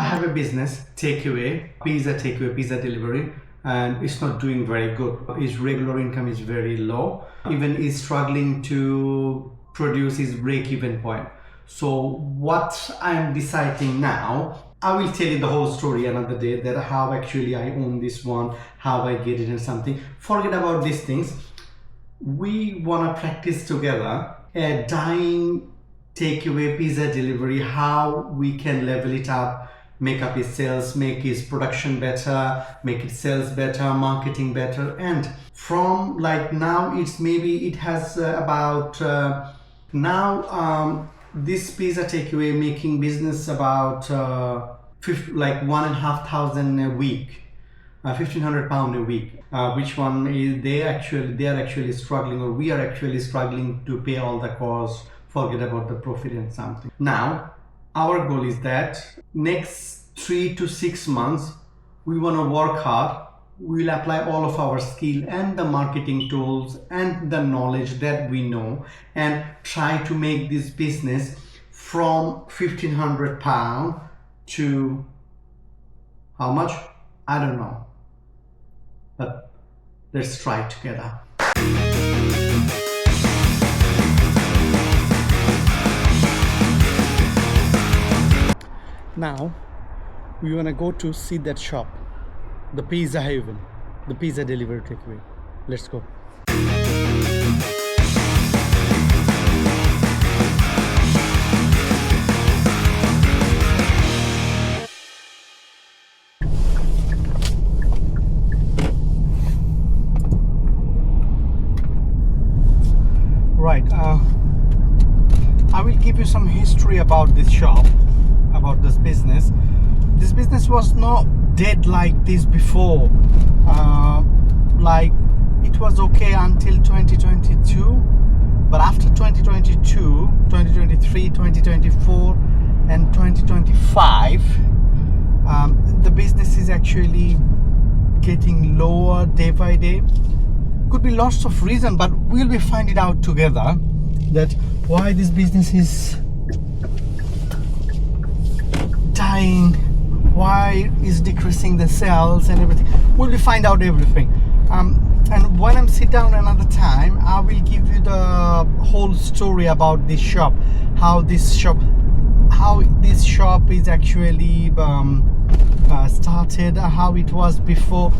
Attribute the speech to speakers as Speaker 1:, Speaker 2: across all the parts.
Speaker 1: have a business, takeaway, pizza delivery, and it's not doing very good. His regular income is very low. Even is struggling to produce his break-even point. So what I'm deciding now, I will tell you the whole story another day, that how actually I own this one, how I get it and something. Forget about these things. We want to practice together a dying takeaway pizza delivery, how we can level it up, make up his sales, make his production better, make its sales better, marketing better. And from like now, it's maybe it has about now this pizza takeaway making business about like 1,500 a week, £1,500 a week. Which one is they are actually struggling, or we are actually struggling to pay all the costs. Forget about the profit and something. Now, our goal is that next 3 to 6 months, we want to work hard. We will apply all of our skill and the marketing tools and the knowledge that we know, and try to make this business from £1,500 to how much? I don't know. But let's try together. Now we want to go to see that shop, the Pizza Haven, the pizza delivery takeaway. Let's go. Right, I will give you some history about this shop, about this business. This business was not dead like this before. Like it was okay until 2022, but after 2022, 2023, 2024 and 2025, the business is actually getting lower day by day. Could be lots of reasons, but we'll be finding out together that why this business is dying, why is decreasing the sales and everything. We'll find out everything. And when I'm sit down another time, I will give you the whole story about this shop, how this shop is actually started, how it was before.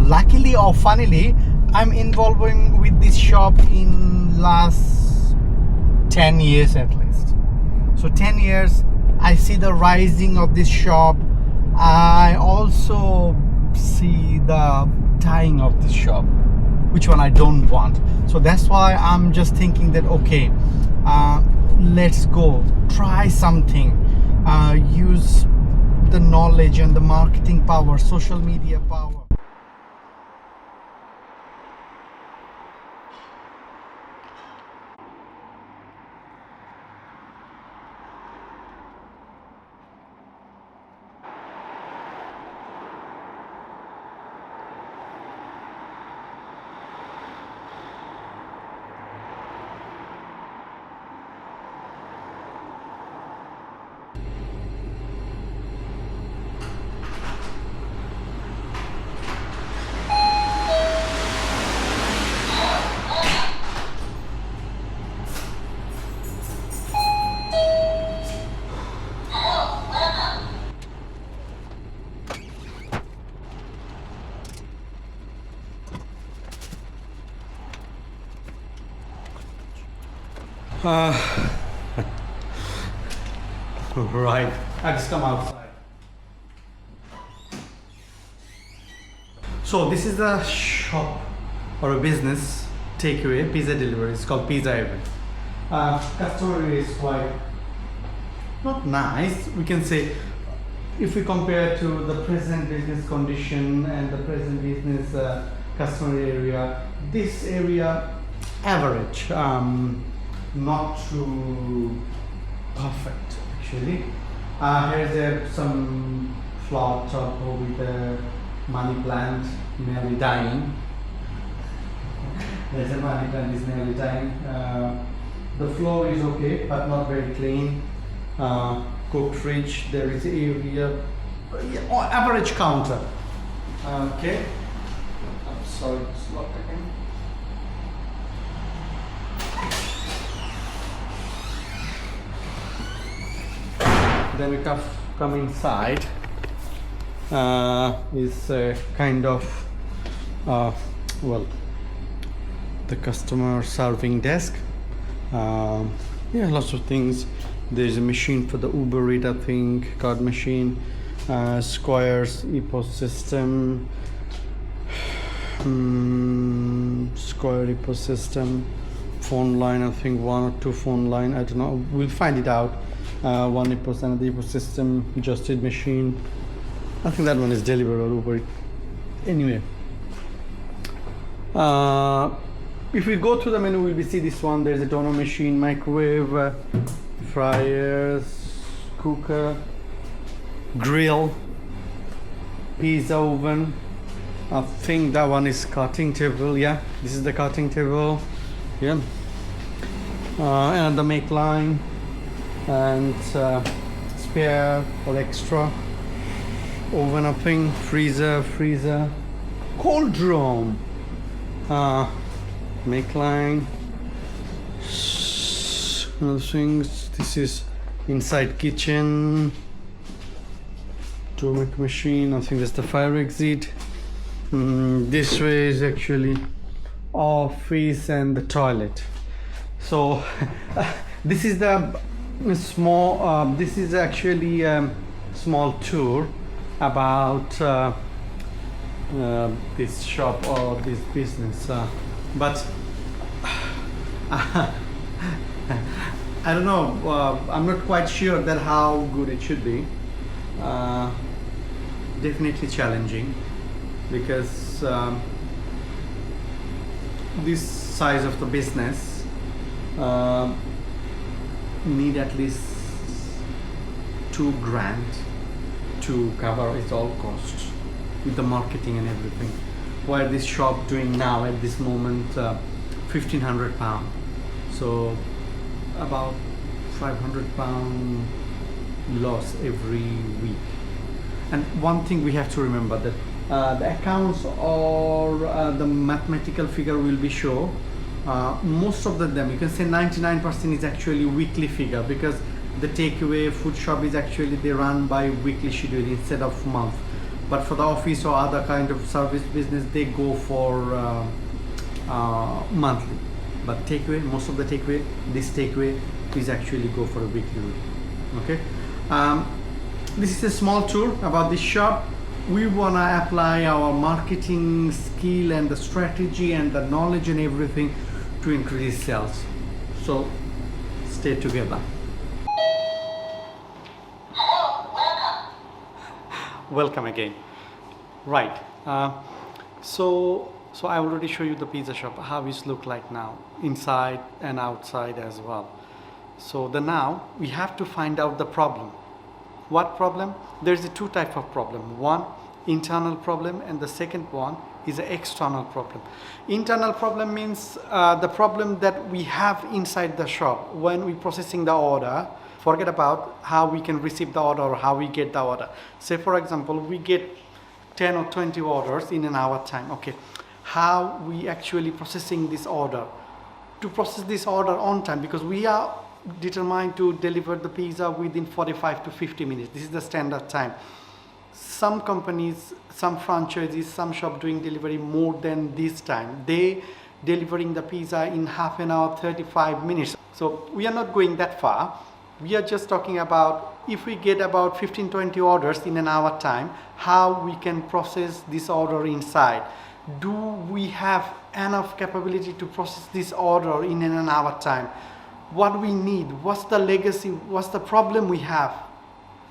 Speaker 1: Luckily or funnily, I'm involving with this shop in last 10 years at least. So 10 years, I see the rising of this shop. I also see the dying of this shop, which one I don't want. So that's why I'm just thinking that okay, let's go try something, use the knowledge and the marketing power, social media power. Right, I just come outside. So this is a shop or a business takeaway pizza delivery. It's called Pizza Haven. Customer is quite not nice, we can say. If we compare to the present business condition and the present business customer area, this area average, not too perfect actually. Here's some flower top with a money plant nearly dying. There's a money plant is nearly dying. The floor is okay, but not very clean. cook fridge. There is area, average counter. Okay. I'm sorry, it's locked again. Then we come inside. Is kind of well, the customer serving desk. Yeah, lots of things. There's a machine for the Uber Eats, I think, card machine, Square's EPOS system, Square EPOS system, phone line, I think 1 or 2 phone line, I don't know, we'll find it out. One EPOS, another EPOS system, Just Eat machine. I think that one is Deliveroo or Uber Eats. Anyway, if we go through the menu, we'll see this one. There's a toner machine, microwave, fryers, cooker, grill, pizza oven. I think that one is cutting table. Yeah, this is the cutting table. Yeah, and the make line and spare or extra oven, I think, freezer, cold room, make line, other things. This is inside kitchen, tomato machine, I think that's the fire exit. This way is actually office and the toilet. So this is the small this is actually small tour about this shop or this business, but I don't know, I'm not quite sure that how good it should be. Definitely challenging, because this size of the business need at least 2 grand to cover its all costs with the marketing and everything. While this shop doing now at this moment £1,500, so about £500 loss every week. And one thing we have to remember, that the accounts or the mathematical figure will be show. Most of them, you can say 99% is actually weekly figure, because the takeaway food shop is actually they run by weekly schedule instead of month. But for the office or other kind of service business, they go for monthly. But takeaway, most of the takeaway, this takeaway is actually go for a weekly. Okay. This is a small tour about this shop. We wanna apply our marketing skill and the strategy and the knowledge and everything to increase sales. So stay together. Welcome again. Right. So I already show you the pizza shop, how it look like now, inside and outside as well. So now we have to find out the problem. What problem? There's 2 types of problem. One, internal problem, and the second one is an external problem. Internal problem means the problem that we have inside the shop when we processing the order. Forget about how we can receive the order or how we get the order. Say for example, we get 10 or 20 orders in an hour time. Okay, how we actually processing this order? To process this order on time, because we are determined to deliver the pizza within 45 to 50 minutes. This is the standard time. Some companies, some franchises, some shop doing delivery more than this time. They delivering the pizza in half an hour, 35 minutes. So we are not going that far. We are just talking about if we get about 15-20 orders in an hour time, how we can process this order inside. Do we have enough capability to process this order in an hour time? What we need, what's the legacy, what's the problem we have?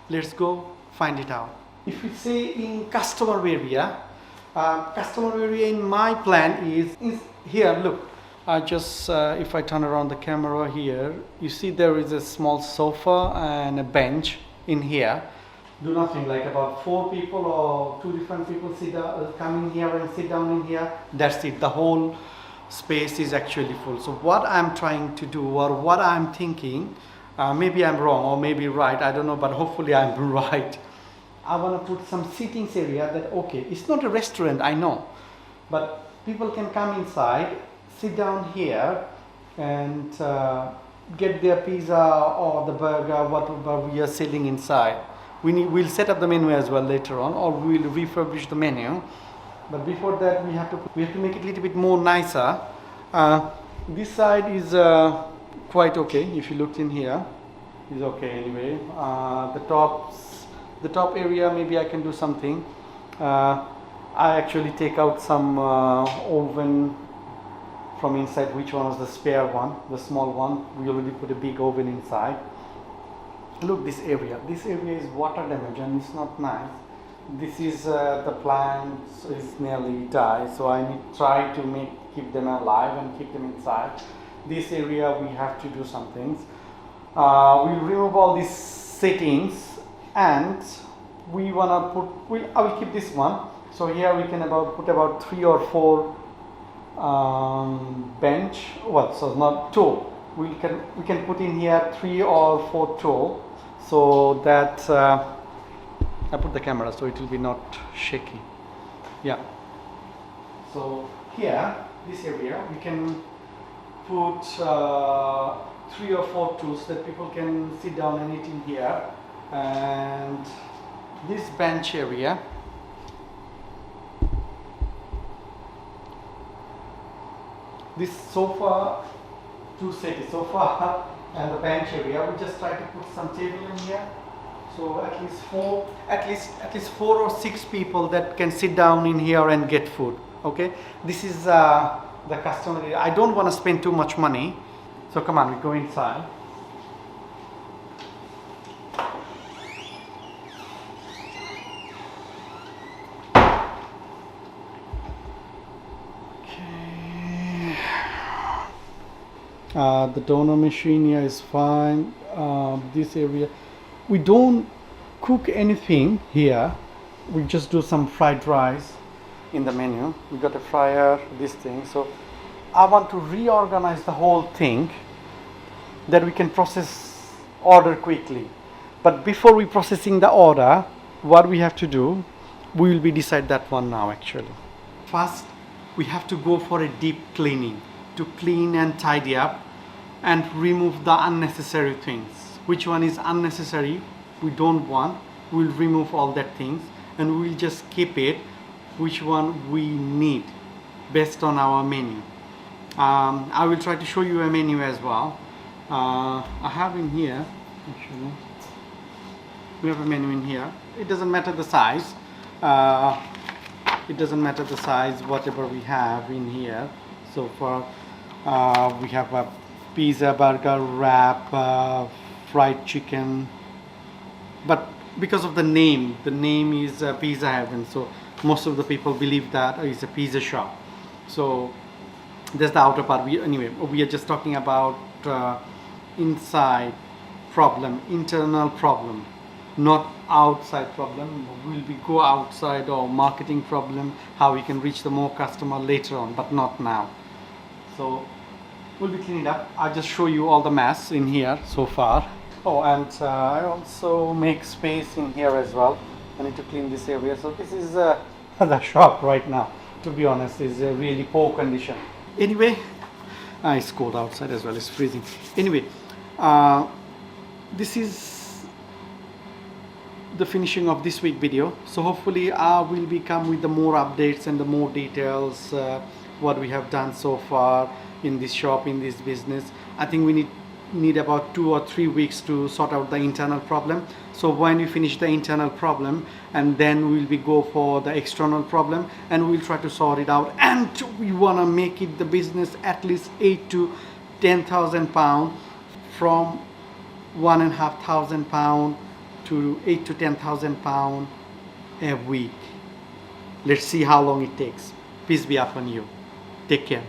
Speaker 1: Let's go find it out. If we say in customer area in my plan is here. Look, I just if I turn around the camera here, you see there is a small sofa and a bench in here. Do nothing, like about 4 people or 2 different people come in here and sit down in here. That's it. The whole space is actually full. So what I'm trying to do, or what I'm thinking, Maybe I'm wrong or maybe right, I don't know, but hopefully I'm right. I want to put some seating area that, okay, it's not a restaurant, I know, but people can come inside, sit down here and get their pizza or the burger, whatever we are selling inside. We'll set up the menu as well later on, or we'll refurbish the menu. But before that, we have to make it a little bit more nicer. This side is quite okay. If you looked in here, is okay anyway. The top area, maybe I can do something. I actually take out some oven from inside. Which one was the spare one, the small one? We already put a big oven inside. Look, this area is water damage and it's not nice. This is the plants is nearly died, so I need try to keep them alive and keep them inside. This area we have to do some things. We'll remove all these settings and we wanna put. I will keep this one. So here we can put about 3 or 4 bench. Well, so not two. We can put in here 3 or 4 tool, so that I put the camera so it will be not shaky. Yeah. So here, this area, we can put 3 or 4 tools that people can sit down and eat in here. And this bench area, this sofa, 2-seated sofa and the bench area, we just try to put some table in here. So at least 4 or 6 people that can sit down in here and get food. Okay, this is the customer area. I don't want to spend too much money, so come on, we go inside. Okay, the donor machine here is fine. This area, we don't cook anything here, we just do some fried rice in the menu. We got a fryer, this thing. So I want to reorganize the whole thing that we can process order quickly. But before we processing the order, what we have to do, we will be decide that one now actually. First, we have to go for a deep cleaning to clean and tidy up and remove the unnecessary things. Which one is unnecessary, we don't want, we'll remove all that things and we'll just keep it which one we need based on our menu. I will try to show you a menu as well. I have in here, actually, we have a menu in here. It doesn't matter the size. Whatever we have in here. So far, we have a pizza, burger, wrap, fried chicken. But because of the name is Pizza Heaven, so most of the people believe that it's a pizza shop. So that's the outer part. We are just talking about inside problem, internal problem, not outside problem. Will we go outside or marketing problem, how we can reach the more customer later on, but not now. So we'll be cleaning up. I'll just show you all the mess in here so far. Oh, and I also make space in here as well. I need to clean this area. So this is the shop right now, to be honest, is really poor condition. Anyway, it's cold outside as well, it's freezing. Anyway, this is the finishing of this week video. So hopefully I will be come with the more updates and the more details what we have done so far in this shop, in this business. I think we need about 2 or 3 weeks to sort out the internal problem. So when we finish the internal problem, and then we'll go for the external problem and we'll try to sort it out, and we want to make it the business at least 8 to 10,000 pounds, from 1,500 pounds to 8 to 10,000 pounds a week. Let's see how long it takes. Peace be upon you. Take care.